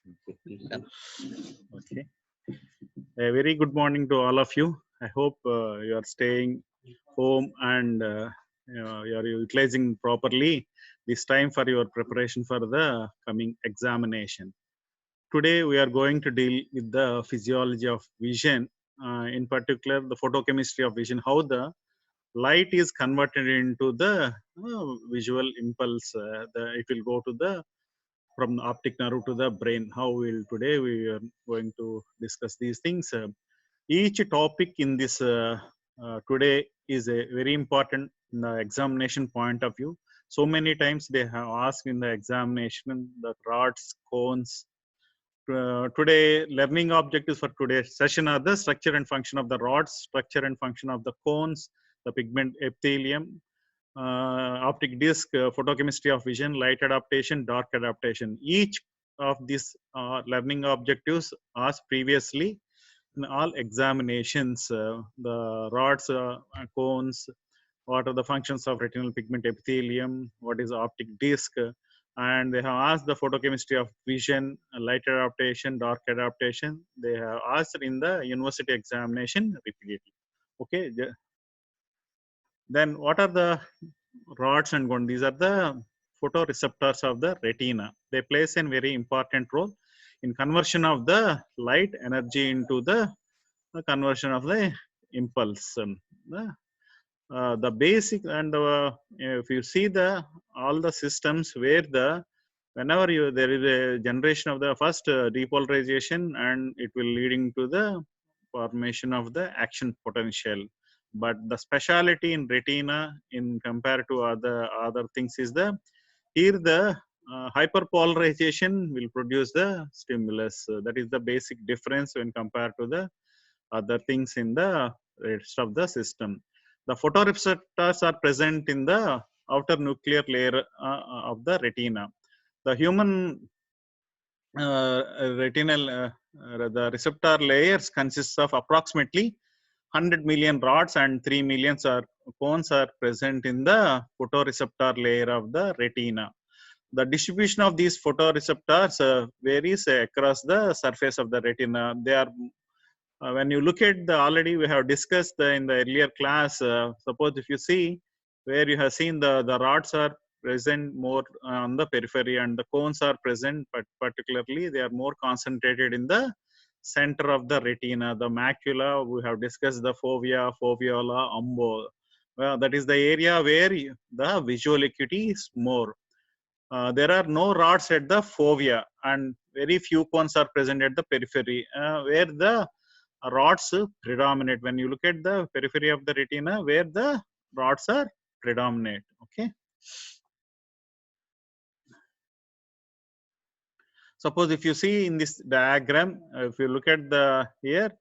Okay. A very good morning to all of you. I hope you are staying home and you are utilizing properly this time for your preparation for the coming examination. Today we are going to deal with the physiology of vision, in particular the photochemistry of vision, how the light is converted into the visual impulse. It will go to the from the optic nerve to the brain. How will today we are going to discuss these things. Each topic in this today is a very important in the examination point of view. So many times they have asked in the examination the rods, cones. Today, learning objectives for today's session are the structure and function of the rods, structure and function of the cones, the pigment epithelium, optic disc, photochemistry of vision, light adaptation, dark adaptation. Each of these learning objectives asked previously in all examinations. The rods, cones, what are the functions of retinal pigment epithelium, what is optic disc, and they have asked the photochemistry of vision, light adaptation, dark adaptation. They have asked in the university examination repeatedly. Okay, then what are the rods and cones? These are the photoreceptors of the retina. They plays a very important role in conversion of the light energy into the conversion of the impulse. The basic and if you see the all the systems where the whenever you there is a generation of the first depolarization and it will leading to the formation of the action potential. But the speciality in retina in compared to other things is the here the hyperpolarization will produce the stimulus. That is the basic difference when compared to the other things in the rest of the system. The photoreceptors are present in the outer nuclear layer of the retina. The human retinal the receptor layers consists of approximately 100 million rods and 3 million cones are present in the photoreceptor layer of the retina. The distribution of these photoreceptors varies across the surface of the retina. They are when you look at the already we have discussed in the earlier class. Suppose if you see where you have seen the rods are present more on the periphery and the cones are present, but particularly they are more concentrated in the center of the retina. The macula, we have discussed the fovea, foveola, umbo. Well, that is the area where the visual acuity is more. There are no rods at the fovea and very few cones are present at the periphery, where the rods predominate. When you look at the periphery of the retina, where the rods are predominate. Okay. Suppose if you see in this diagram, if you look at the here,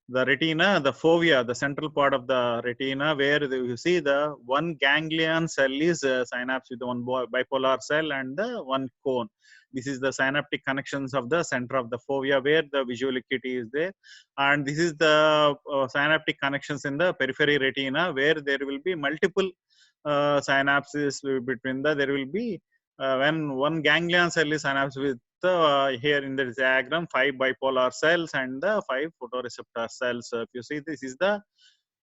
the retina, the fovea, the central part of the retina, where you see the one ganglion cell is synapse with one bipolar cell and the one cone. This is the synaptic connections of the center of the fovea where the visual acuity is there. And this is the synaptic connections in the periphery retina where there will be multiple synapses between there will be when one ganglion cell is synapse with here in the diagram 5 bipolar cells and the 5 photoreceptor cells. If you see, this is the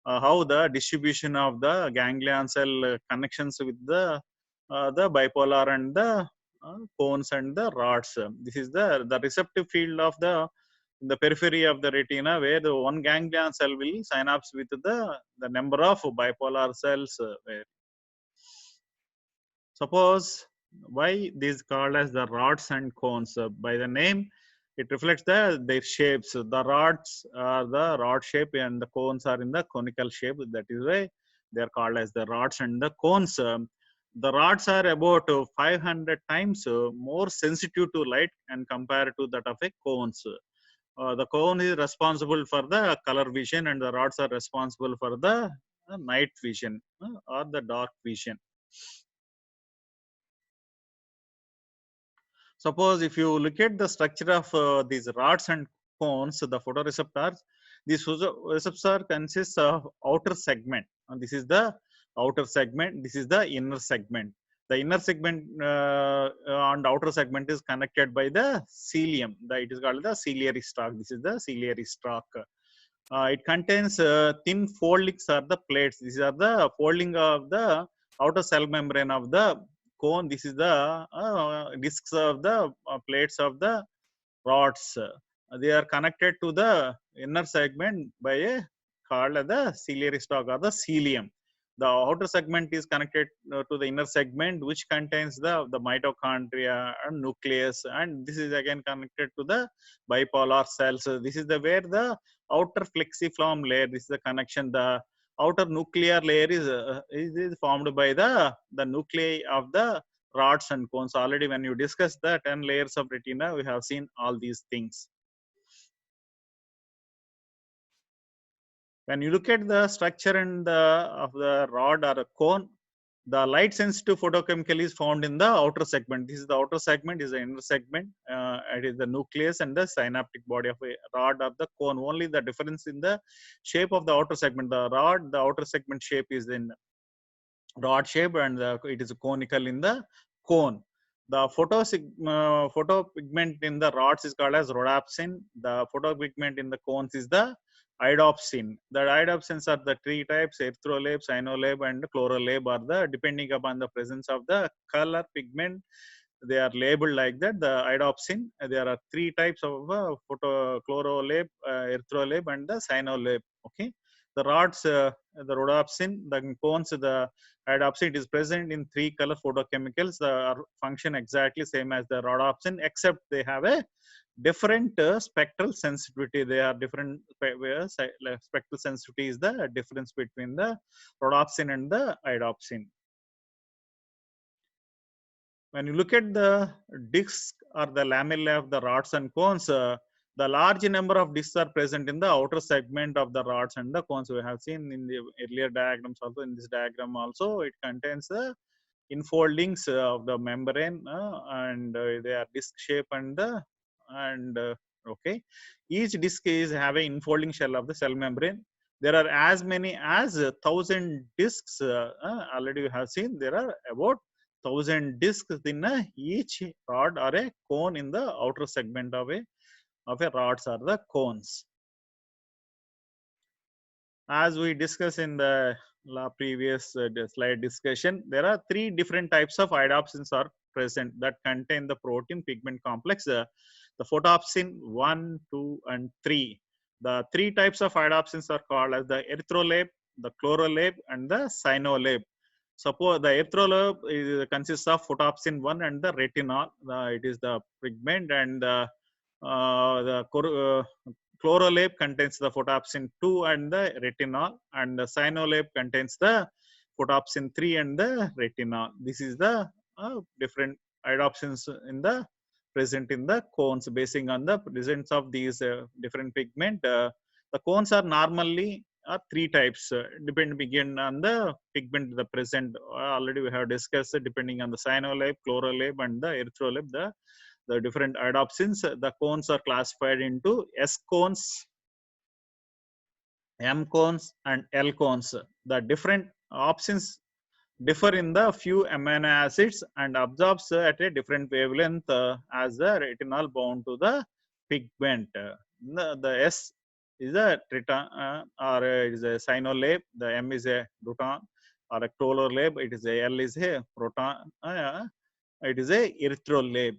how the distribution of the ganglion cell connections with the bipolar and the cones and the rods. This is the receptive field of the periphery of the retina where the one ganglion cell will synapse with the number of bipolar cells. Suppose why these called as the rods and cones? By the name, it reflects their shapes. The rods are the rod shape and the cones are in the conical shape. That is why they are called as the rods and the cones. The rods are about 500 times more sensitive to light and compared to that of a cones. The cone is responsible for the color vision and the rods are responsible for the night vision or the dark vision. Suppose if you look at the structure of these rods and cones, the photoreceptors, these photoreceptor consists of outer segment. And this is the outer segment. This is the inner segment. The inner segment and outer segment is connected by the cilium. It is called the ciliary stalk. This is the ciliary stalk. It contains thin foldings are the plates. These are the folding of the outer cell membrane of the cone. This is the discs of the plates of the rods. They are connected to the inner segment by a called the ciliary stalk or the cilium. The outer segment is connected to the inner segment, which contains the mitochondria and nucleus, and this is again connected to the bipolar cells. This is the where the outer flexiform layer. This is the connection. The outer nuclear layer is formed by the nuclei of the rods and cones. Already when you discuss the 10 layers of retina, we have seen all these things. When you look at the structure of the rod or a cone, the light sensitive photochemical is found in the outer segment. This is the outer segment, is the inner segment. It is the nucleus and the synaptic body of a rod of the cone. Only the difference in the shape of the outer segment. The rod, the outer segment shape is in rod shape, and it is conical in the cone. The photopigment in the rods is called as rhodopsin. The photopigment in the cones is the iodopsin. The iodopsins are the three types: erythrolab, cyanolab, and chlorolab are the depending upon the presence of the color pigment. They are labeled like that. The iodopsin. There are three types of chlorolab, erythrolab, and the cyanolab. Okay. The rods, the rhodopsin, the cones, the iodopsin, it is present in three color photochemicals. The function exactly same as the rhodopsin, except they have a different spectral sensitivity. They are different spectral sensitivity is the difference between the rhodopsin and the iodopsin. When you look at the discs or the lamellae of the rods and cones, the large number of discs are present in the outer segment of the rods and the cones. We have seen in the earlier diagrams also. In this diagram also, it contains the infoldings of the membrane, and they are disc shape and okay. Each disc is have a infolding shell of the cell membrane. There are as many as 1,000 discs. Already we have seen there are about 1,000 discs in each rod or a cone in the outer segment of a rods or the cones. As we discussed in the previous slide discussion, there are three different types of iodopsins are present that contain the protein pigment complex. The photopsin 1, 2, and 3. The three types of iodopsins are called as the erythrolab, the chlorolab, and the cyanolab. Suppose the erythrolab consists of photopsin 1 and the retinol. It is the pigment, and the chlorolab contains the photopsin 2 and the retinol, and the cyanolab contains the photopsin 3 and the retinol. This is the different iodopsins in the present in the cones. Basing on the presence of these different pigment, the cones are normally three types, begin on the pigment the present. Already we have discussed depending on the cyanolab, chlorolab, and the erythrolab, the different iodopsins. The cones are classified into S cones, M cones, and L cones. The different opsins differ in the few amino acids and absorbs at a different wavelength as the retinol bound to the pigment. The S is a triton or it is a cyanolab. The M is a ruton or a chlorolab. It is a L is a proton. It is a erythrolab.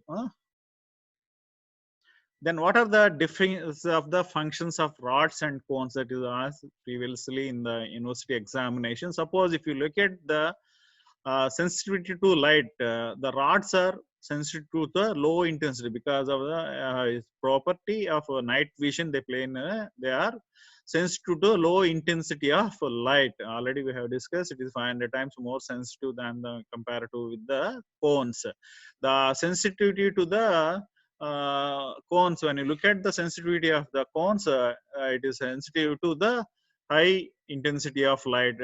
Then what are the difference of the functions of rods and cones that is asked previously in the university examination? Suppose if you look at the sensitivity to light, the rods are sensitive to the low intensity because of the property of night vision. They play in, they are sensitive to low intensity of light. Already we have discussed it is 500 times more sensitive than the comparative with the cones. The sensitivity to the cones, when you look at the sensitivity of the cones, it is sensitive to the high intensity of light.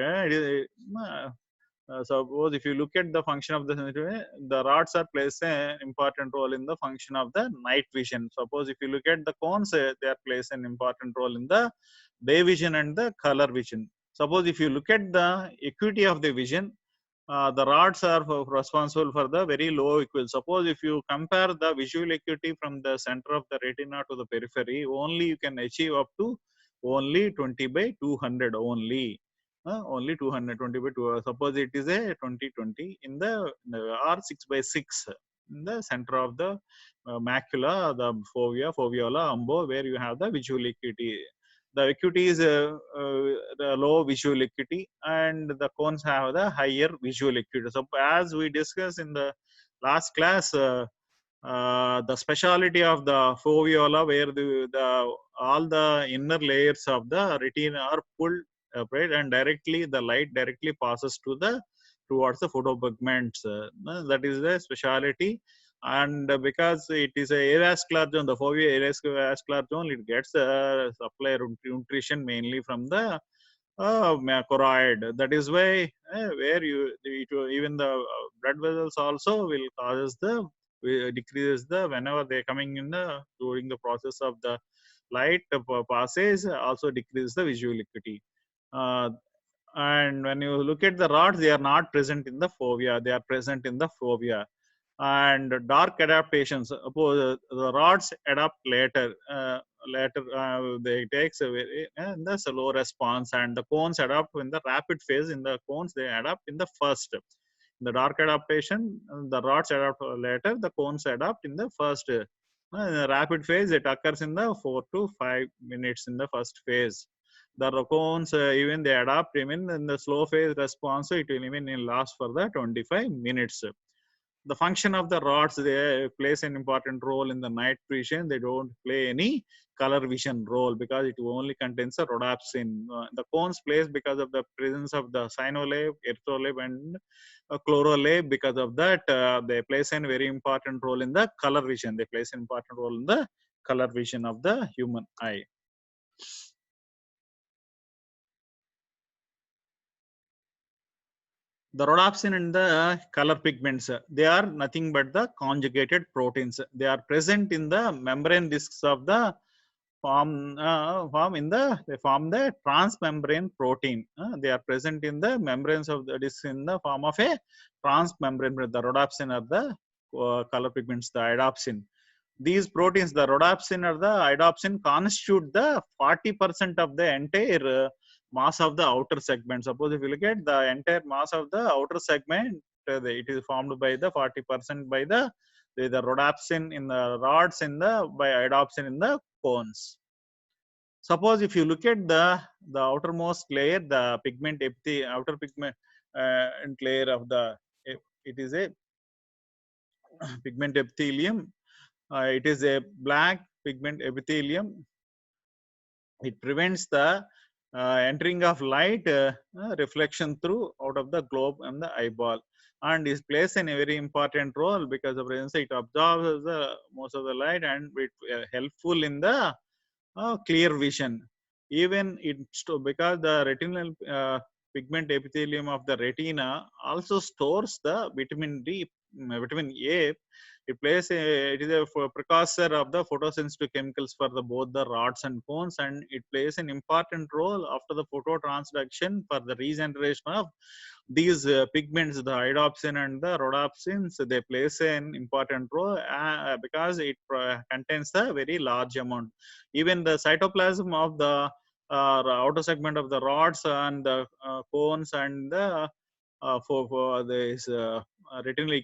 Suppose if you look at the function of the sensitivity, the rods are plays an important role in the function of the night vision. Suppose if you look at the cones, they are plays an important role in the day vision and the color vision. Suppose if you look at the acuity of the vision, the rods are responsible for the very low acuity. Suppose if you compare the visual acuity from the center of the retina to the periphery, only you can achieve up to only 20 by 200 only. Only 220 by 2. Suppose it is a 2020 in the or 6 by 6 in the center of the macula, the fovea, foveola, umbo, where you have the visual acuity. The acuity is the low visual acuity, and the cones have the higher visual acuity. So as we discussed in the last class, the speciality of the foveola, where the all the inner layers of the retina are pulled right, and directly the light directly passes to the towards the photopigments. That is the speciality. And because it is a avascular zone, the fovea avascular zone, it gets supply nutrition mainly from the choroid. That is why where even the blood vessels also will causes the decreases the whenever they are coming in the during the process of the light passage, also decreases the visual acuity. Uh, and when you look at the rods, they are not present in the fovea, they are present in the fovea. And dark adaptations, suppose the rods adapt later, they takes a very the slow response, and the cones adapt in the rapid phase. In the cones, they adapt in the first. In the dark adaptation, the rods adapt later, the cones adapt in the first. In the rapid phase, it occurs in the 4 to 5 minutes in the first phase. The cones, even they adapt even in the slow phase response, it will even last for the 25 minutes. The function of the rods, they plays an important role in the night vision. They don't play any color vision role because it only contains a rhodopsin. The cones plays because of the presence of the cyanolate, erythrolate, and chlorolate. Because of that, they plays a very important role in the color vision. They plays an important role in the color vision of the human eye. The rhodopsin and the color pigments, they are nothing but the conjugated proteins. They are present in the membrane discs of the they form the transmembrane protein. They are present in the membranes of the disc in the form of a transmembrane. The rhodopsin are the color pigments, the iodopsin. These proteins, the rhodopsin or the iodopsin, constitute the 40% of the entire mass of the outer segment. Suppose if you look at the entire mass of the outer segment, it is formed by the 40% by the rhodopsin in the rods in the by iodopsin in the cones. Suppose if you look at the outermost layer, the pigment outer pigment layer of the, it is a pigment epithelium. It is a black pigment epithelium. It prevents the entering of light reflection through out of the globe and the eyeball, and it plays a very important role because of presence. It absorbs the most of the light, and it helpful in the clear vision. Even because the retinal pigment epithelium of the retina also stores the vitamin D, vitamin A. It is a precursor of the photosensitive chemicals for the both the rods and cones, and it plays an important role after the phototransduction for the regeneration of these pigments, the iodopsin and the rhodopsins. They plays an important role because it contains a very large amount. Even the cytoplasm of the outer segment of the rods and the cones and the for this retinal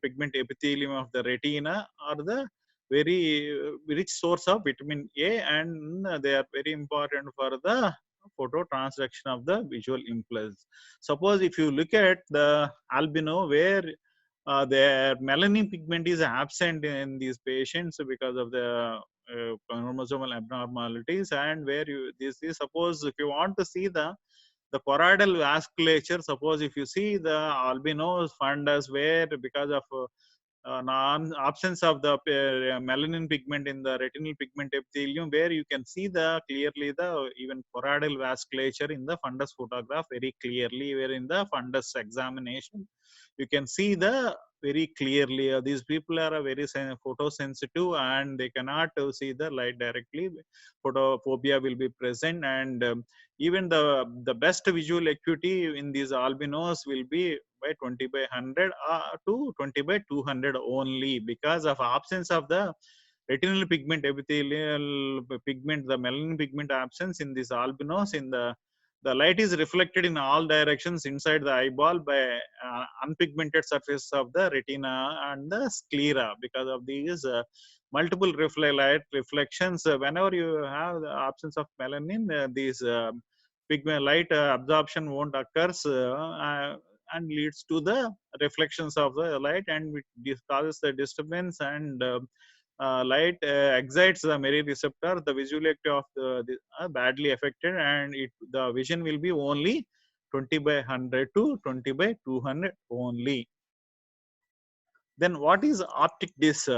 pigment epithelium of the retina are the very rich source of vitamin A, and they are very important for the phototransduction of the visual impulse. Suppose if you look at the albino, where their melanin pigment is absent in these patients because of the chromosomal abnormalities, and where this is, suppose if you want to see the choroidal vasculature, suppose if you see the albino fundus, where because of absence of the melanin pigment in the retinal pigment epithelium, where you can see the clearly the even choroidal vasculature in the fundus photograph very clearly, where in the fundus examination you can see the very clearly. These people are very photosensitive and they cannot see the light directly. Photophobia will be present, and even the best visual acuity in these albinos will be by 20 by 100 to 20 by 200 only, because of absence of the retinal pigment, epithelial pigment, the melanin pigment absence in this albinos. In the light is reflected in all directions inside the eyeball by unpigmented surface of the retina and the sclera. Because of these multiple light reflections, whenever you have the absence of melanin, these pigment light absorption won't occurs, and leads to the reflections of the light, and it causes the disturbance, and light excites the Meri receptor. The visual acuity of the badly affected, and the vision will be only 20 by 100 to 20 by 200 only. Then what is optic disc?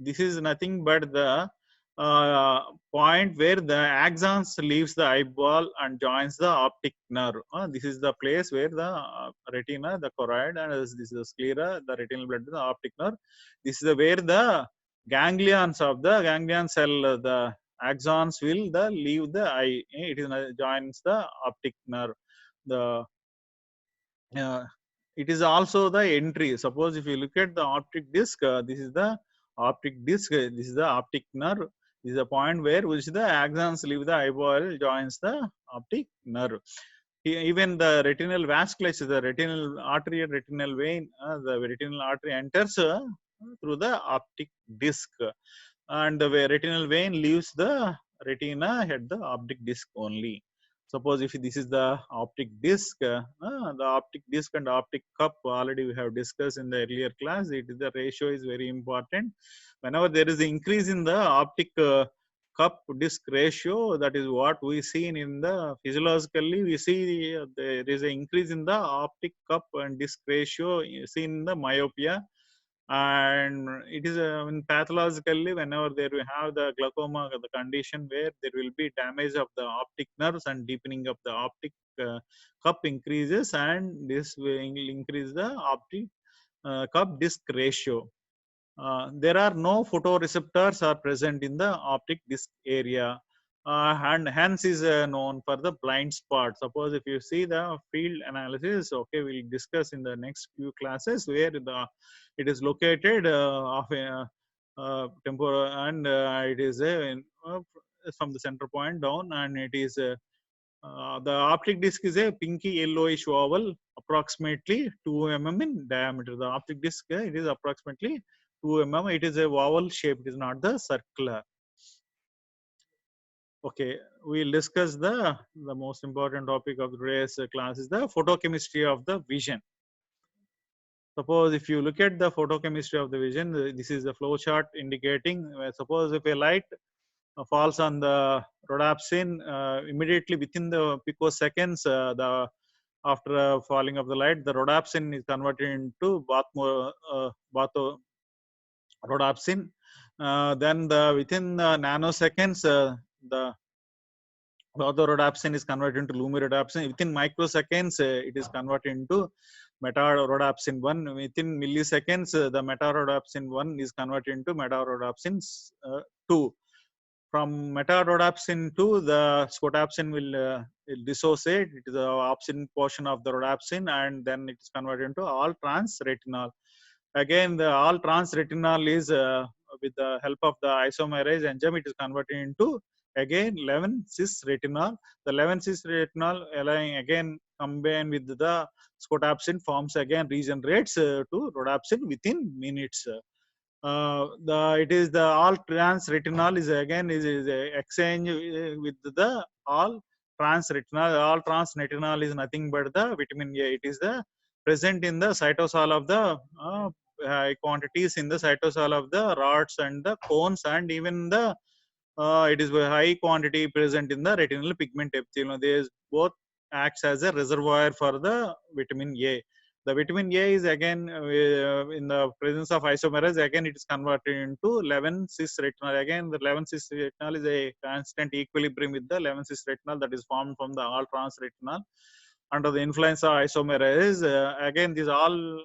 This is nothing but the point where the axons leaves the eyeball and joins the optic nerve. This is the place where the retina, the choroid, and this is the sclera, the retinal blood, the optic nerve. This is where the ganglions of the ganglion cell, the axons will leave the eye. It is joins the optic nerve. The it is also the entry. Suppose if you look at the optic disc, this is the optic disc, this is the optic nerve. This is the point where which the axons leave the eyeball, joins the optic nerve. Even the retinal vasculature, the retinal artery and retinal vein, the retinal artery enters through the optic disc, and the retinal vein leaves the retina at the optic disc only. Suppose if this is the optic disc, the optic disc and optic cup already we have discussed in the earlier class. The ratio is very important. Whenever there is an increase in the optic cup disc ratio, that is what we see in the physiologically. We see there is an increase in the optic cup and disc ratio seen in the myopia. And it is pathologically, whenever there we have the glaucoma, the condition where there will be damage of the optic nerves and deepening of the optic cup increases, and this will increase the optic cup disc ratio. There are no photoreceptors are present in the optic disc area, and hence is known for the blind spot. Suppose if you see the field analysis, okay, we'll discuss in the next few classes where it is located of a temporal, and it is from the center point down, and it is the optic disc is a pinky yellowish oval, approximately 2 mm in diameter. The optic disc, it is approximately 2 mm. It is a oval shape. It is not the circular. Okay, we'll discuss the most important topic of today's class is the photochemistry of the vision. Suppose if you look at the photochemistry of the vision, this is the flow chart indicating, suppose if a light falls on the rhodopsin, immediately within the picoseconds, after falling of the light, the rhodopsin is converted into batho-rhodopsin. Then within nanoseconds, the batho-rhodopsin is converted into lumirhodopsin. Within microseconds, it is converted into metarhodopsin 1. Within milliseconds, the metarhodopsin 1 is converted into metarhodopsin 2. From metarhodopsin to the scotopsin will dissociate. It is the opsin portion of the rhodopsin, and then it is converted into all trans retinol. Again, the all trans retinol is with the help of the isomerase enzyme, it is converted into again 11-cis retinol. The 11-cis retinol again combined with the scotopsin forms again regenerates to rhodopsin within minutes. It is the all trans retinol is again is exchange with the all trans retinol. All trans retinol is nothing but the vitamin A. It is the present in the cytosol of the high quantities in the cytosol of the rods and the cones, and even the it is a high quantity present in the retinal pigment epithelium. There is both acts as a reservoir for the vitamin A. The vitamin A is again in the presence of isomerase, again it is converted into 11-cis retinol. Again, the 11-cis retinol is a constant equilibrium with the 11-cis retinol that is formed from the all trans retinol under the influence of isomerase. Again, these all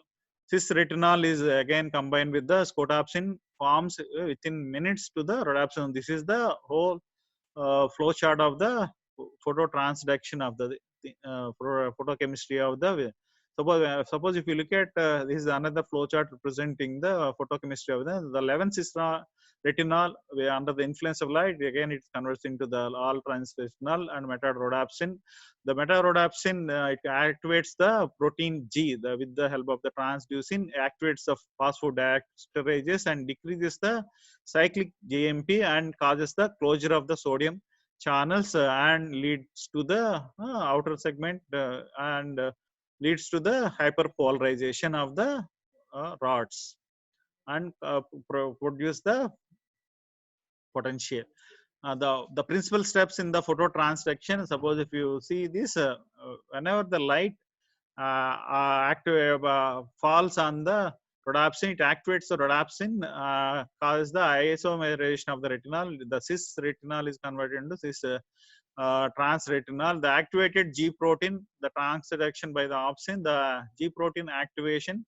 Cis-retinol is again combined with the scotapsin, forms within minutes to the rhodopsin. This is the whole flow chart of the phototransduction of the photochemistry of the. Suppose if you look at this is another flow chart representing the photochemistry of the 11 cis retinol under the influence of light. Again, it converts into the all transretinal and metarhodopsin. The metarhodopsin it activates the protein G with the help of the transducin, activates the phosphodiesterases and decreases the cyclic GMP and causes the closure of the sodium channels and leads to the outer segment and leads to the hyperpolarization of the rods and produce the potential. The principal steps in the phototransduction, suppose if you see this, whenever the light falls on the rhodopsin, it activates the rhodopsin, causes the isomerization of the retinol. The cis retinol is converted into cis transretinal. The activated G protein, the transduction by the opsin, the G protein activation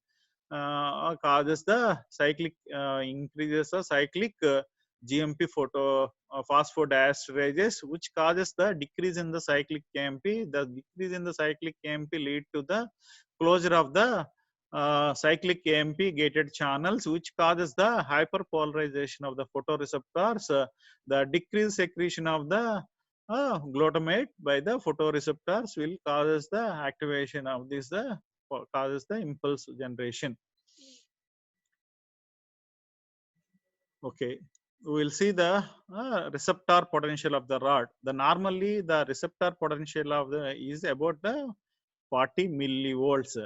causes the cyclic increases the cyclic GMP phosphodiesterases, which causes the decrease in the cyclic KMP. The decrease in the cyclic KMP lead to the closure of the cyclic KMP gated channels, which causes the hyperpolarization of the photoreceptors. The decreased secretion of the glutamate by the photoreceptors will causes the activation of this, causes the impulse generation. Okay, we will see the receptor potential of the rod. Normally the receptor potential of the is about the 40 millivolts.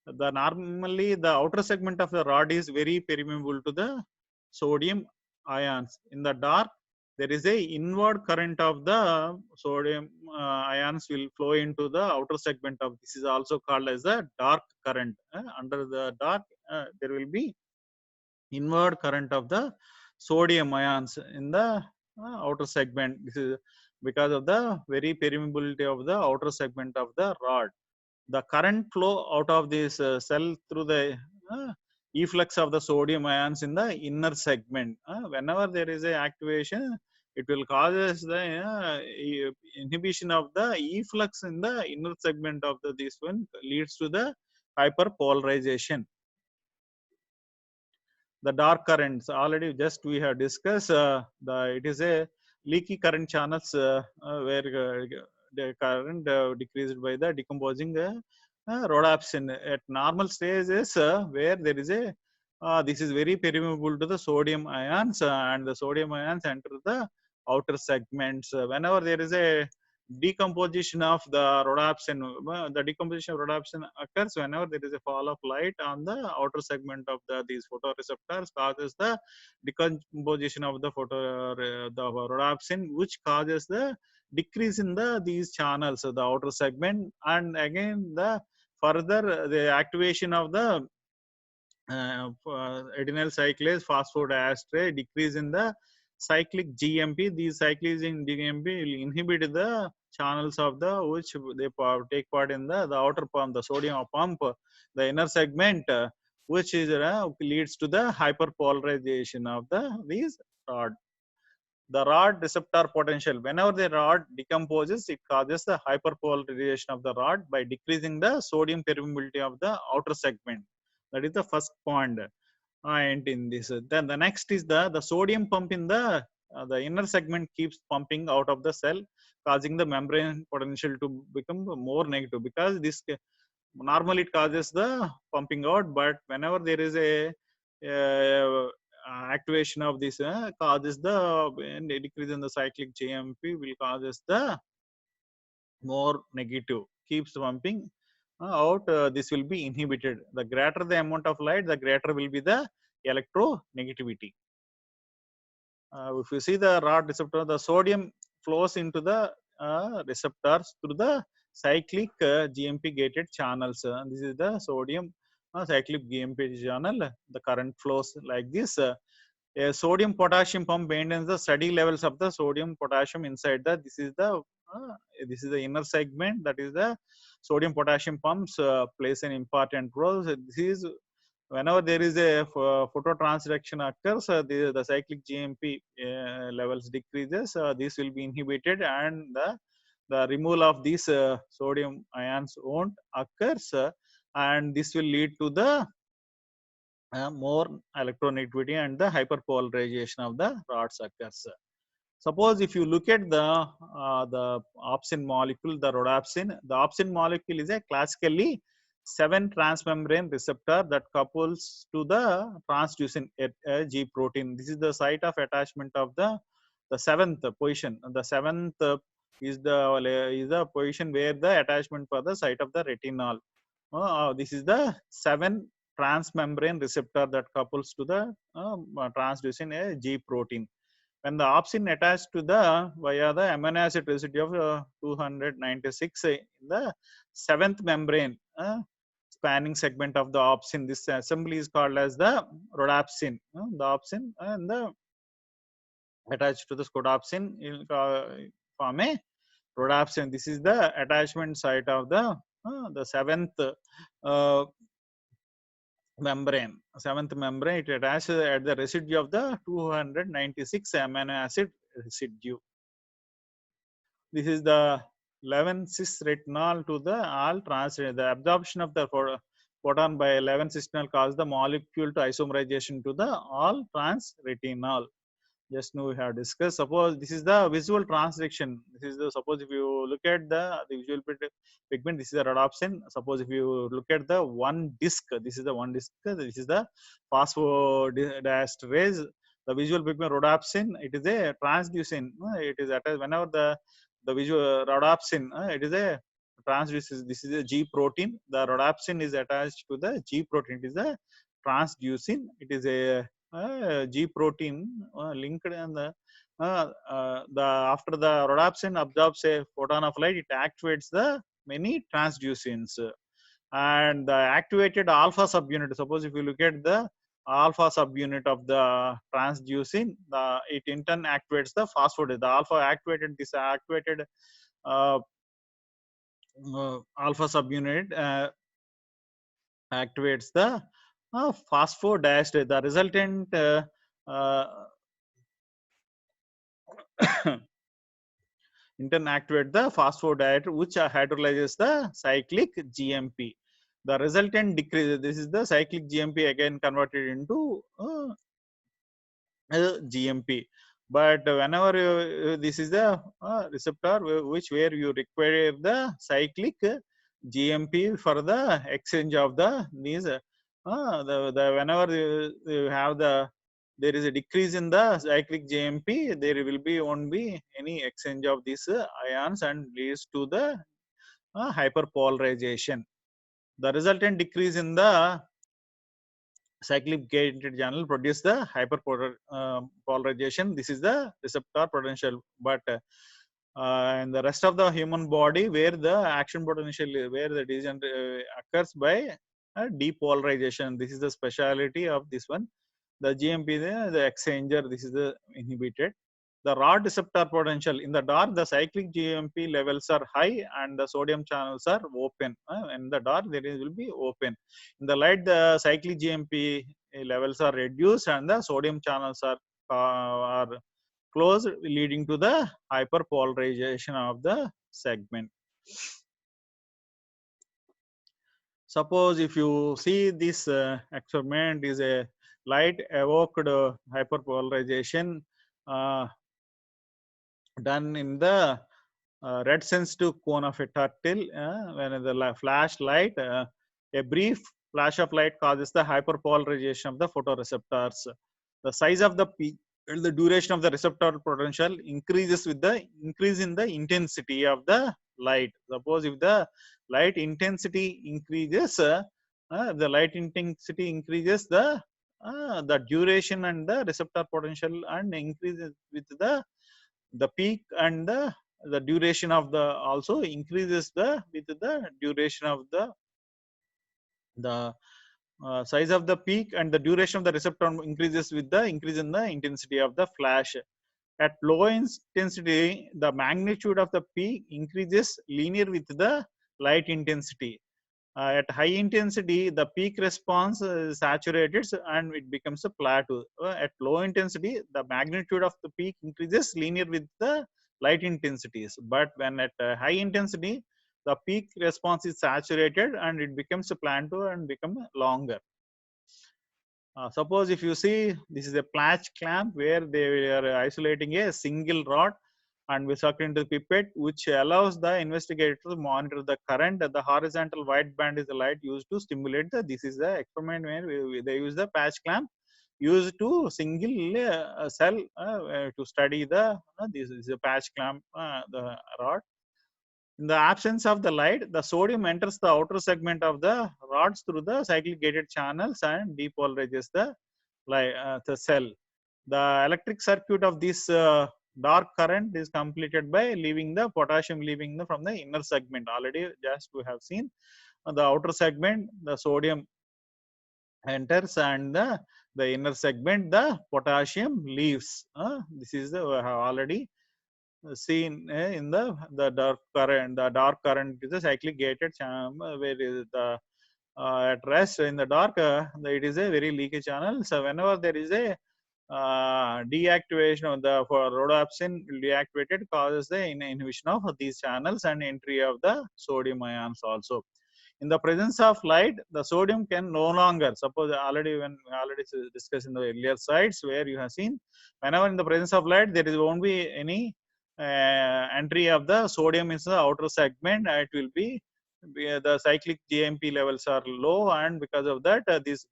Normally the outer segment of the rod is very permeable to the sodium ions. In the dark, there is a inward current of the sodium ions will flow into the outer segment of this is also called as the dark current. Under the dark, there will be inward current of the sodium ions in the outer segment. This is because of the very permeability of the outer segment of the rod. The current flow out of this cell through the efflux of the sodium ions in the inner segment. Whenever there is a activation, it will cause the inhibition of the efflux in the inner segment of the this one, leads to the hyperpolarization. The dark currents already just we have discussed. It is a leaky current channels where the current decreased by the decomposing rhodopsin at normal stages where there is a this is very permeable to the sodium ions and the sodium ions enter the outer segments. Whenever there is a decomposition of the rhodopsin, the decomposition of rhodopsin occurs whenever there is a fall of light on the outer segment of these photoreceptors, causes the decomposition of the rhodopsin, which causes the decrease in these channels of the outer segment, and again the further the activation of the adenyl cyclase phosphodiesterase, decrease in the cyclic GMP. These cyclics in GMP will inhibit the channels of the which they take part in the outer pump, the sodium pump, the inner segment, which is leads to the hyperpolarization of these rod. The rod receptor potential, whenever the rod decomposes, it causes the hyperpolarization of the rod by decreasing the sodium permeability of the outer segment. That is the first point. And in this, then the next is the sodium pump in the inner segment keeps pumping out of the cell, causing the membrane potential to become more negative, because this normally it causes the pumping out, but whenever there is a activation of this causes the decrease in the cyclic GMP will causes the more negative, keeps pumping out. This will be inhibited. The greater the amount of light, the greater will be the electronegativity. If you see the rod receptor, the sodium flows into the receptors through the cyclic GMP gated channels. This is the sodium cyclic GMP channel. The current flows like this. A sodium potassium pump maintains the steady levels of the sodium potassium inside the this is the inner segment, that is the sodium potassium pumps plays an important role. This is whenever there is a phototransduction occurs, the cyclic GMP levels decreases. This will be inhibited, and the removal of these sodium ions won't occurs, and this will lead to the more electronegativity and the hyperpolarization of the rods occurs. Suppose if you look at the opsin molecule, the rhodopsin, the opsin molecule is a classically 7 transmembrane receptor that couples to the transducin G protein. This is the site of attachment of the seventh position. The seventh is the position where the attachment for the site of the retinol. This is the 7 transmembrane receptor that couples to the transducin G protein. When the opsin attached to the via the amino acid residue of 296 in the 7th membrane spanning segment of the opsin, this assembly is called as the rhodopsin. The opsin and the attached to the scodopsin will form a rhodopsin. This is the attachment site of the 7th membrane. 7th membrane, it attaches at the residue of the 296 amino acid residue. This is the 11-cis retinol to the all trans. The absorption of the photon by 11-cis retinol causes the molecule to isomerization to the all trans retinol. Just now we have discussed. Suppose this is the visual transduction. This is the, suppose if you look at the visual pigment, this is the rhodopsin. Suppose if you look at the one disc, this is the one disc. This is the phosphodiesterase. The visual pigment rhodopsin, it is a transducin. It is attached whenever the visual rhodopsin, it is a transducin. This is a G protein. The rhodopsin is attached to the G protein. It is a transducin. It is a G protein linked, and the after the rhodopsin absorbs a photon of light, it activates the many transducins, and the activated alpha subunit. Suppose if you look at the alpha subunit of the transducin, it in turn activates the phosphodiesterase. The alpha activated this activated alpha subunit activates the phosphodiesterase. The resultant in turn activate the phosphodiesterase, which hydrolyzes the cyclic GMP. The resultant decrease. This is the cyclic GMP again converted into GMP. But whenever this is the receptor where you require the cyclic GMP for the exchange of these whenever you have there is a decrease in the cyclic GMP, there will be won't be any exchange of these ions and leads to the hyperpolarization. The resultant decrease in the cyclic gated channel produce the hyperpolarization. This is the receptor potential. But in the rest of the human body, where the action potential, where the division occurs by depolarization. This is the speciality of this one. The GMP, the exchanger, this is the inhibited. The rod receptor potential, in the dark, the cyclic GMP levels are high and the sodium channels are open. In the dark, there will be open. In the light, the cyclic GMP levels are reduced and the sodium channels are closed, leading to the hyperpolarization of the segment. Suppose if you see this experiment is a light evoked hyperpolarization done in the red sensitive cone of a turtle. When the flashlight, a brief flash of light causes the hyperpolarization of the photoreceptors. The size of the peak and the duration of the receptor potential increases with the increase in the intensity of the light. Suppose if the light intensity increases, the light intensity increases the duration and the receptor potential, and increases with the peak, and the duration of the also increases with the duration of the size of the peak, and the duration of the receptor increases with the increase in the intensity of the flash. At low intensity, the magnitude of the peak increases linear with the light intensity. At high intensity, the peak response is saturated and it becomes a plateau. At low intensity, the magnitude of the peak increases linear with the light intensities. But when at high intensity, the peak response is saturated and it becomes a plateau and become longer. Suppose if you see, this is a patch clamp where they are isolating a single rod and we suck into the pipette, which allows the investigator to monitor the current. The horizontal white band is the light used to stimulate the. This is the experiment where they use the patch clamp used to single cell to study the. This is a patch clamp, the rod. In the absence of the light, the sodium enters the outer segment of the rods through the cyclic gated channels and depolarizes the cell. The electric circuit of this dark current is completed by leaving the potassium from the inner segment. Already just we have seen the outer segment, the sodium enters and the inner segment, the potassium leaves. This is the we have already seen in the dark current. The dark current is a cyclic gated channel where is the at rest in the dark. It is a very leaky channel. So whenever there is a deactivation of the for rhodopsin deactivated causes the inhibition of these channels and entry of the sodium ions also. In the presence of light, the sodium can no longer, suppose already when we already discussed in the earlier slides where you have seen, whenever in the presence of light there is won't be any entry of the sodium in the outer segment. It will be the cyclic GMP levels are low, and because of that these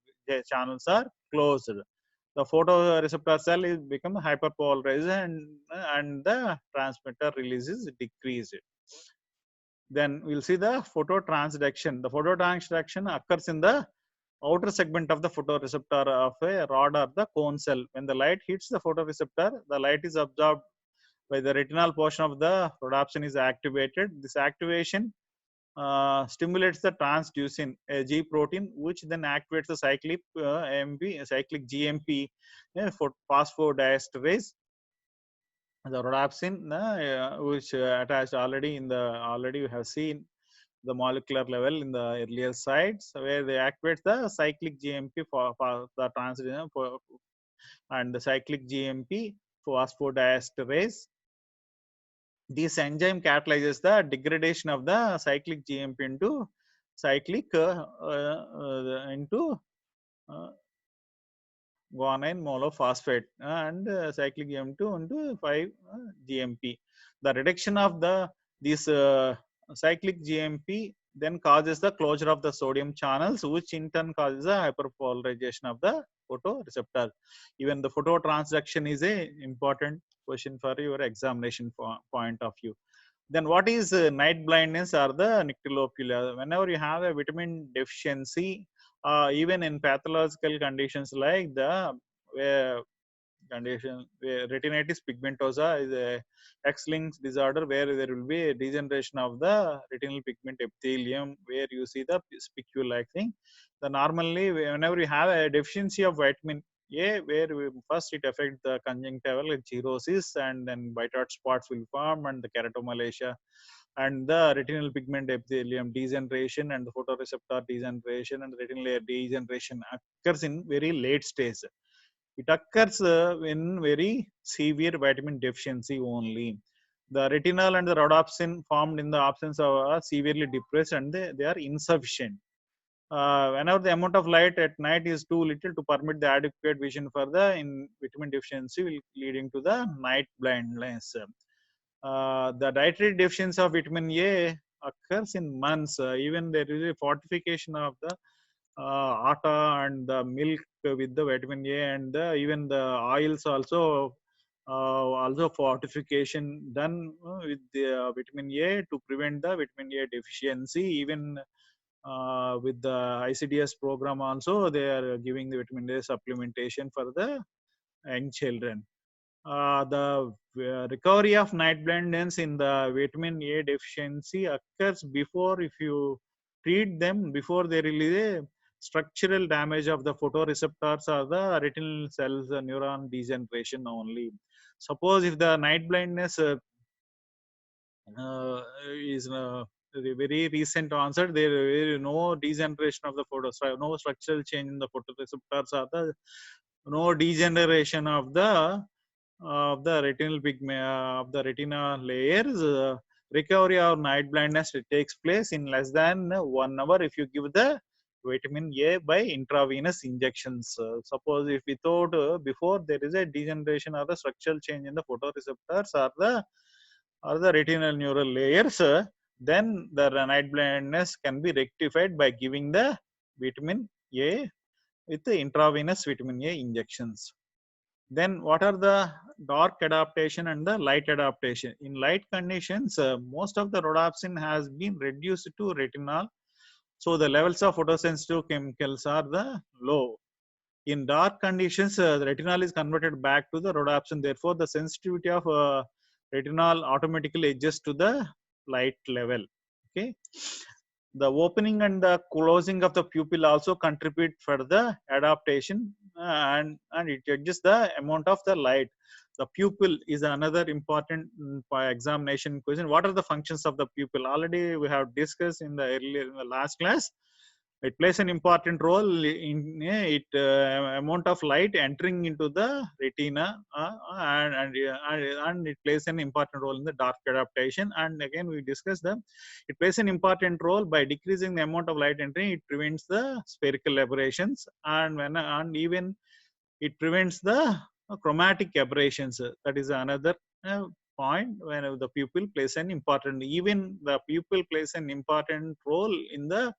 channels are closed. The photoreceptor cell is become hyperpolarized and the transmitter release is decreased. Then we'll see the phototransduction. The phototransduction occurs in the outer segment of the photoreceptor of a rod or the cone cell. When the light hits the photoreceptor, the light is absorbed by the retinal portion of the rhodopsin is activated. This activation stimulates the transducin, a G protein, which then activates the cyclic cyclic GMP for phosphodiesterase. The rhodopsin, which attached already in the already we have seen the molecular level in the earlier slides, where they activate the cyclic GMP for the transduction and the cyclic GMP phosphodiesterase. This enzyme catalyzes the degradation of the cyclic GMP into cyclic into guanine monophosphate and cyclic GM2 into 5-GMP. The reduction of this cyclic GMP then causes the closure of the sodium channels, which in turn causes a hyperpolarization of the photoreceptor. Even the phototransduction is a important question for your examination point of view. Then what is night blindness or the nyctalopia? Whenever you have a vitamin deficiency, even in pathological conditions like the condition retinitis pigmentosa is a X-linked disorder where there will be a degeneration of the retinal pigment epithelium where you see the spicule-like thing. The normally whenever you have a deficiency of vitamin A, where first it affects the conjunctival cirrhosis and then white hot spots will form and the keratomalacia and the retinal pigment epithelium degeneration and the photoreceptor degeneration and the retinal layer degeneration occurs in very late stage. It occurs in very severe vitamin deficiency only. The retinal and the rhodopsin formed in the absence of are severely depressed and they are insufficient. Whenever the amount of light at night is too little to permit the adequate vision for the in vitamin deficiency, will leading to the night blindness. The dietary deficiency of vitamin A occurs in months. Even there is a fortification of the atta and the milk with the vitamin A and even the oils also fortification done with the vitamin A to prevent the vitamin A deficiency. Even with the ICDS program also they are giving the vitamin A supplementation for the young children. The recovery of night blindness in the vitamin A deficiency occurs before if you treat them before there is a structural damage of the photoreceptors or the retinal cells neuron degeneration only. Suppose if the night blindness is very recent onset. There is no degeneration of the no structural change in the photoreceptors, or the no degeneration of the retinal pigment of the retina layers. Recovery of night blindness takes place in less than 1 hour if you give the vitamin A by intravenous injections. Suppose if we thought before there is a degeneration or the structural change in the photoreceptors or the retinal neural layers, then the night blindness can be rectified by giving the vitamin A with the intravenous vitamin A injections. Then what are the dark adaptation and the light adaptation? In light conditions, most of the rhodopsin has been reduced to retinol. So the levels of photosensitive chemicals are the low. In dark conditions, the retinol is converted back to the rhodopsin. Therefore, the sensitivity of retinol automatically adjusts to the light level. Okay. The opening and the closing of the pupil also contribute for the adaptation, and it adjusts the amount of the light. The pupil is another important examination question. What are the functions of the pupil? Already we have discussed in the last class. It plays an important role in it amount of light entering into the retina, and it plays an important role in the dark adaptation. And again, we discussed them. It plays an important role by decreasing the amount of light entering. It prevents the spherical aberrations, and even it prevents the chromatic aberrations. That is another point when the pupil plays an important, even the pupil plays an important role in the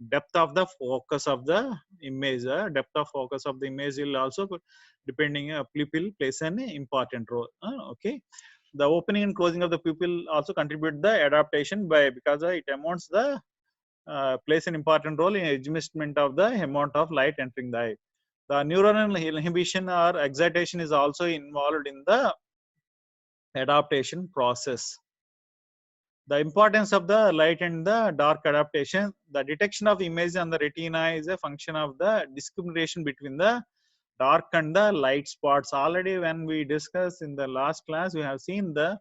depth of the focus of the image. Depth of focus of the image will also, depending, pupil plays an important role. Okay. The opening and closing of the pupil also contribute the adaptation by, because it amounts the plays an important role in adjustment of the amount of light entering the eye. The neuronal inhibition or excitation is also involved in the adaptation process. The importance of the light and the dark adaptation. The detection of image on the retina is a function of the discrimination between the dark and the light spots. Already when we discussed in the last class, we have seen the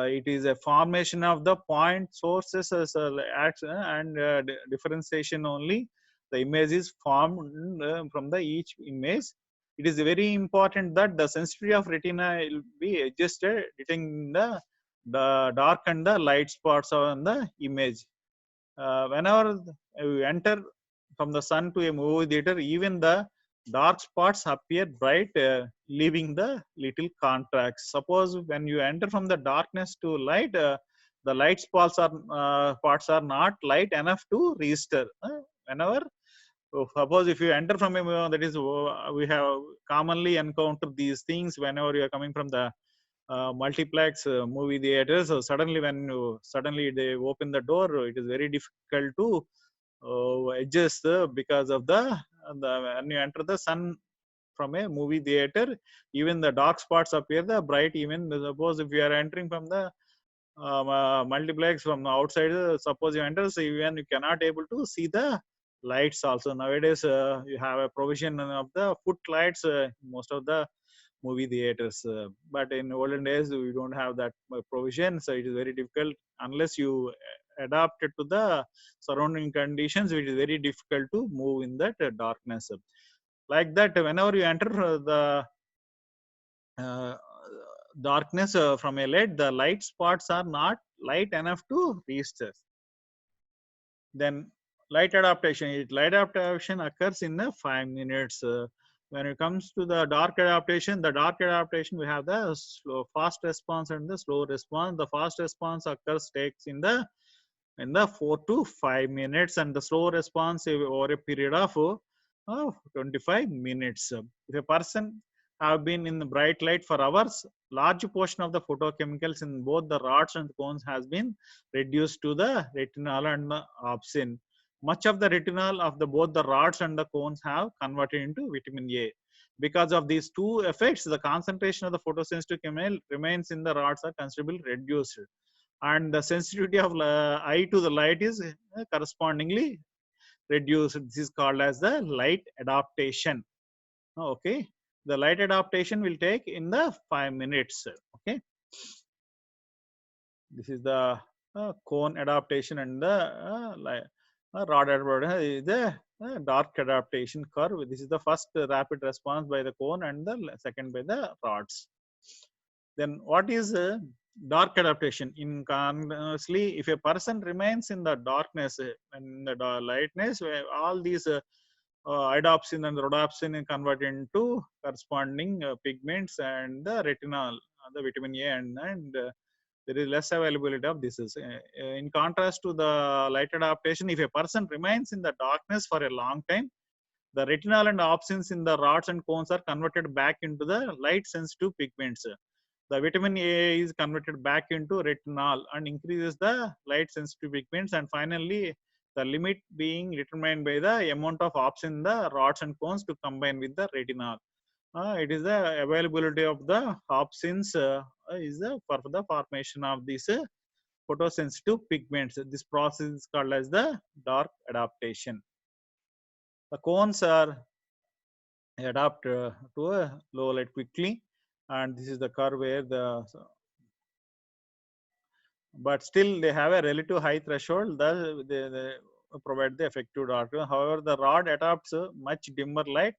it is a formation of the point sources as and differentiation only. The image is formed from the each image. It is very important that the sensitivity of retina will be adjusted detecting the dark and the light spots on the image. Whenever you enter from the sun to a movie theater, even the dark spots appear bright, leaving the little contrast. Suppose when you enter from the darkness to light, the light spots are not light enough to register. Whenever, suppose if you enter from a, that is, we have commonly encountered these things whenever you are coming from the multiplex movie theaters. So suddenly when suddenly they open the door, it is very difficult to adjust because of the when you enter the sun from a movie theater, even the dark spots appear the bright. Even suppose if you are entering from the multiplex from the outside, suppose you enter, so even you cannot able to see the lights also. Nowadays you have a provision of the foot lights, most of the movie theaters, but in olden days we don't have that provision, so it is very difficult unless you adapt it to the surrounding conditions. It is very difficult to move in that darkness. Like that, whenever you enter the uh, darkness from a light, the light spots are not light enough to reach us. Then light adaptation occurs in the 5 minutes. When it comes to the dark adaptation, we have the fast response and the slow response. The fast response occurs takes in the 4 to 5 minutes, and the slow response over a period of 25 minutes. If a person have been in the bright light for hours, large portion of the photochemicals in both the rods and cones has been reduced to the retinol and the opsin. Much of the retinol of both the rods and the cones have converted into vitamin A. Because of these two effects, the concentration of the photosensitive chemical remains in the rods are considerably reduced, and the sensitivity of eye to the light is correspondingly reduced. This is called as the light adaptation. Okay, the light adaptation will take in the 5 minutes. Okay, this is the cone adaptation and the rod adaptation is the dark adaptation curve. This is the first rapid response by the cone and the second by the rods. Then what is dark adaptation? In conversely, if a person remains in the darkness and the lightness, all these iodopsin and rhodopsin is converted into corresponding pigments and the retinol, the vitamin A, and there is less availability of this. In contrast to the light adaptation, if a person remains in the darkness for a long time, the retinol and opsins in the rods and cones are converted back into the light sensitive pigments. The vitamin A is converted back into retinol and increases the light sensitive pigments. And finally, the limit being determined by the amount of opsin in the rods and cones to combine with the retinol. It is the availability of the opsins is for the formation of these photosensitive pigments. This process is called as the dark adaptation. The cones are adapt to a low light quickly, and this is the curve where but still they have a relative high threshold that they provide the effective dark. However, the rod adapts much dimmer light.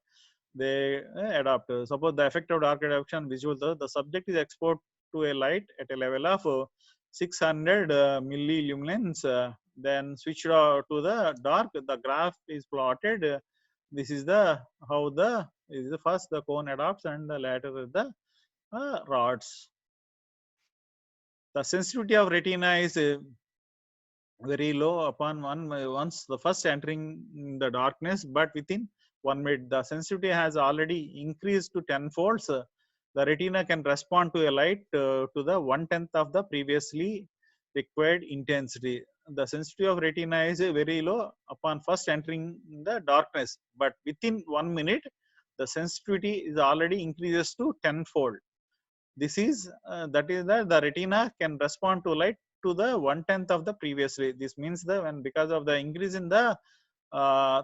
They adapt. Suppose the effect of dark adaptation visual, the subject is exposed to a light at a level of 600 millilumens, then switched to the dark. The graph is plotted. This is the how the is the first the cone adapts and the later the rods. The sensitivity of retina is very low upon once the first entering the darkness, but within 1 minute the sensitivity has already increased to 10 folds. The retina can respond to a light to the 1/10 of the previously required intensity. The sensitivity of retina is very low upon first entering the darkness, but within 1 minute the sensitivity is already increases to 10-fold. This is that is that the retina can respond to light to the 1/10 of the previous ray. This means that when because of the increase in the uh,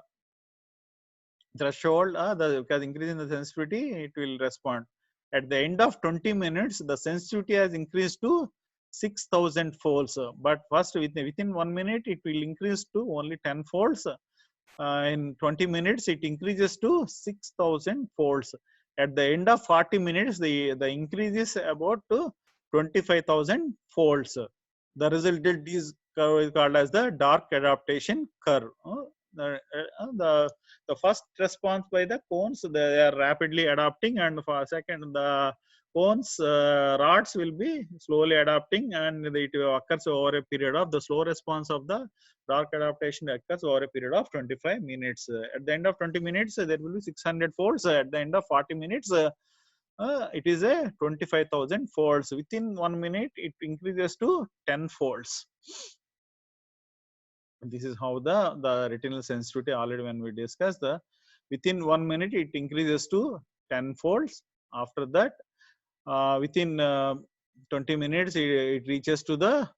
threshold, because increase in the sensitivity, it will respond. At the end of 20 minutes, the sensitivity has increased to 6,000 folds. But first, within 1 minute, it will increase to only 10 folds. In 20 minutes, it increases to 6,000 folds. At the end of 40 minutes, the increase is about to 25,000 folds. The result is called as the dark adaptation curve. The first response by the cones, they are rapidly adapting, and for second the cones rods will be slowly adapting, and it occurs over a period of the slow response of the dark adaptation occurs over a period of 25 minutes. At the end of 20 minutes, there will be 600 folds. At the end of 40 minutes, it is a 25,000 folds. Within 1 minute, it increases to 10 folds. This is how the retinal sensitivity already when we discussed the within 1 minute it increases to 10 folds. After that, within 20 minutes it reaches to the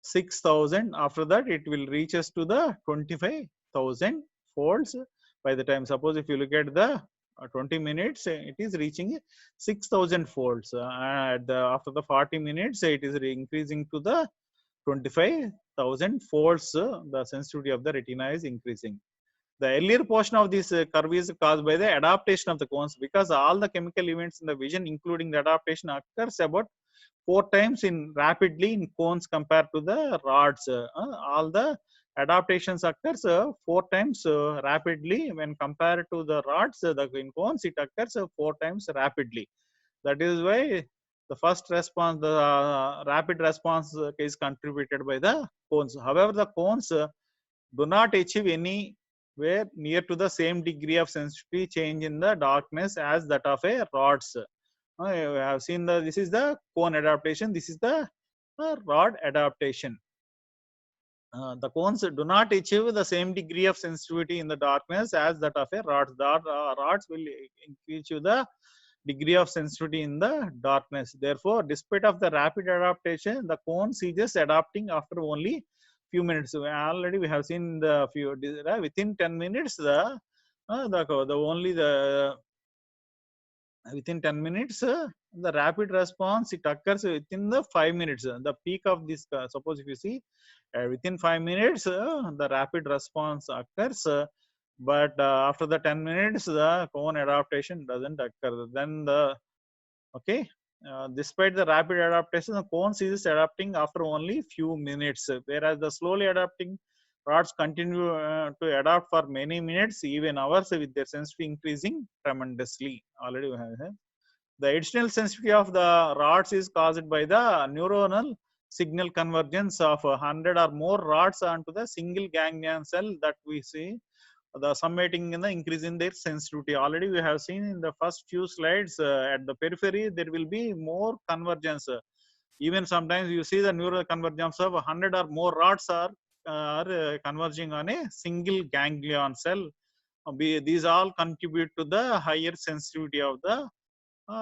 6,000. After that, it will reaches to the 25,000 folds. By the time, suppose if you look at the 20 minutes, it is reaching 6,000 folds. After the 40 minutes, it is increasing to the 25,000 folds. The sensitivity of the retina is increasing. The earlier portion of this curve is caused by the adaptation of the cones, because all the chemical events in the vision, including the adaptation, occurs about 4 times in rapidly in cones compared to the rods. All the adaptations occurs 4 times rapidly when compared to the rods. In cones, it occurs 4 times rapidly. That is why the first response, the rapid response is contributed by the cones. However, the cones do not achieve anywhere near to the same degree of sensitivity change in the darkness as that of a rods. I have seen this is the cone adaptation. This is the rod adaptation. The cones do not achieve the same degree of sensitivity in the darkness as that of a rods. The rods will achieve the degree of sensitivity in the darkness. Therefore, despite of the rapid adaptation, the cones is just adapting after only few minutes. Already we have seen the few within 10 minutes the only the within 10 minutes, the rapid response, it occurs within the 5 minutes. The peak of this, suppose if you see, within 5 minutes, the rapid response occurs, but after the 10 minutes, the cone adaptation doesn't occur. Then the, okay, despite the rapid adaptation, the cone ceases adapting after only few minutes, whereas the slowly adapting rods continue to adapt for many minutes, even hours, with their sensitivity increasing tremendously. Already we have the additional sensitivity of the rods is caused by the neuronal signal convergence of 100 or more rods onto the single ganglion cell that we see, the summating in the increase in their sensitivity. Already we have seen in the first few slides, at the periphery there will be more convergence. Even sometimes you see the neural convergence of 100 or more rods are converging on a single ganglion cell. These all contribute to the higher sensitivity of the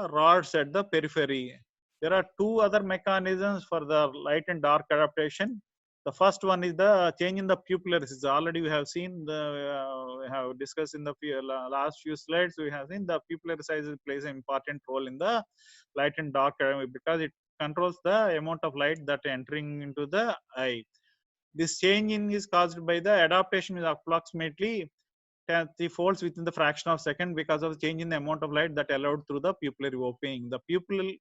rods at the periphery. There are two other mechanisms for the light and dark adaptation. The first one is the change in the pupillary. Already we have seen the, we have discussed in the last few slides. We have seen the pupillary size plays an important role in the light and dark because it controls the amount of light that entering into the eye. This change in is caused by the adaptation is approximately 3 folds within the fraction of second because of the change in the amount of light that allowed through the pupillary opening. The pupil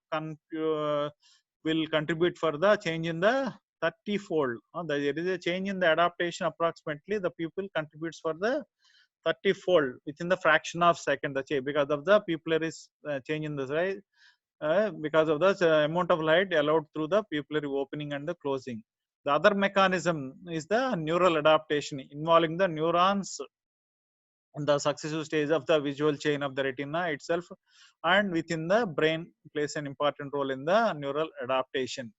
will contribute for the change in the 30 fold. There is a change in the adaptation approximately. The pupil contributes for the 30 fold within the fraction of second. The change because of the pupillary change in the size, because of the amount of light allowed through the pupillary opening and the closing. The other mechanism is the neural adaptation involving the neurons in the successive stage of the visual chain of the retina itself, and within the brain plays an important role in the neural adaptation.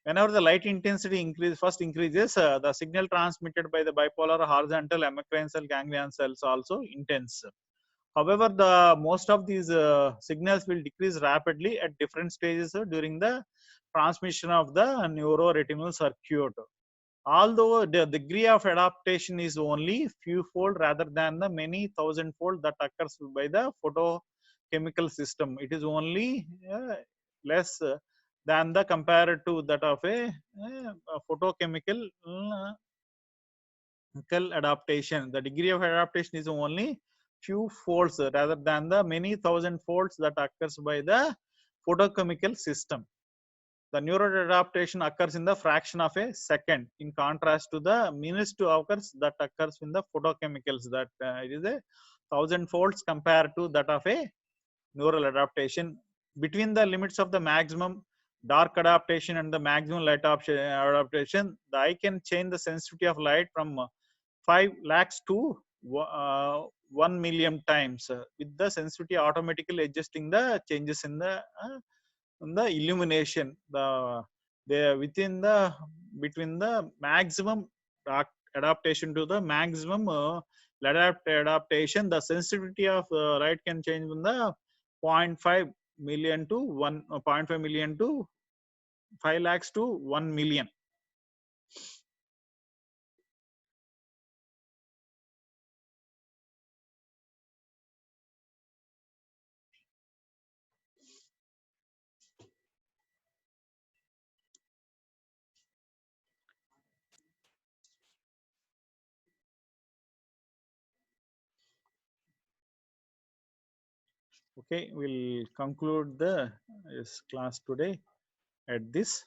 Whenever the light intensity first increases, the signal transmitted by the bipolar horizontal hemicrine cell ganglion cells also intense. However, the most of these signals will decrease rapidly at different stages during the transmission of the neuroretinal circuit. Although the degree of adaptation is only few fold rather than the many thousand fold that occurs by the photochemical system, it is only less than the compared to that of a photochemical adaptation. The degree of adaptation is only few folds rather than the many thousand folds that occurs by the photochemical system. The neural adaptation occurs in the fraction of a second, in contrast to the minutes to occurs that occurs in the photochemicals, that it is a thousand folds compared to that of a neural adaptation. Between the limits of the maximum dark adaptation and the maximum light adaptation, the eye can change the sensitivity of light from 5 lakhs to 1 million times, with the sensitivity automatically adjusting the changes in the illumination. The within the between the maximum adaptation to the maximum adaptation, the sensitivity of light can change from the zero point 0.5 million to 1 zero point 0.5 million to 5 lakhs to 1 million. Okay, we'll conclude the class today at this.